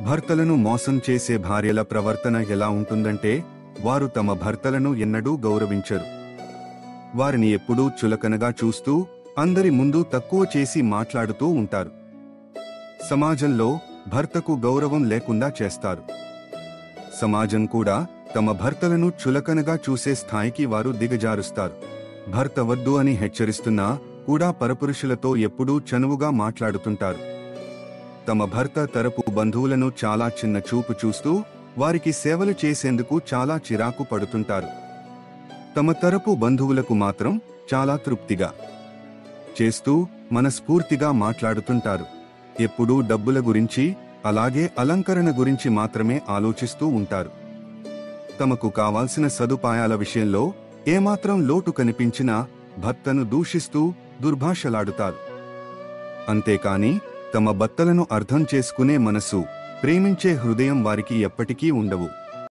భర్తలను మోసం చేసే భార్యల ప్రవర్తన ఎలా ఉంటుందంటే, వారు తమ భర్తలను ఎన్నడూ గౌరవించరు. వారిని ఎప్పుడూ చులకనగా చూస్తూ, అందరి ముందు తక్కువ చేసి మాట్లాడుతూ ఉంటారు. సమాజంలో భర్తకు గౌరవం లేకుండా చేస్తారు. సమాజం కూడా తమ భర్తలను చులకనగా చూసే స్థాయికి వారు దిగజారుస్తారు. భర్త వద్దు అని హెచ్చరిస్తున్నా కూడా పరపురుషులతో ఎప్పుడూ చనువుగా మాట్లాడుతుంటారు. తమ భర్త తరపు బంధువులను చాలా చిన్న చూపు చూస్తూ వారికి సేవలు చేసేందుకు చాలా చిరాకు పడుతుంటారు. తమ తరపు బంధువులకు మాత్రం చాలా తృప్తిగా చేస్తూ మనస్ఫూర్తిగా మాట్లాడుతుంటారు. ఎప్పుడూ డబ్బుల గురించి, అలాగే అలంకరణ గురించి మాత్రమే ఆలోచిస్తూ ఉంటారు. తమకు కావాల్సిన సదుపాయాల విషయంలో ఏమాత్రం లోటు కనిపించినా భర్తను దూషిస్తూ దుర్భాషలాడుతారు. అంతేకాని తమ భర్తలను అర్థం చేసుకునే మనసు, ప్రేమించే హృదయం వారికి ఎప్పటికీ ఉండవు.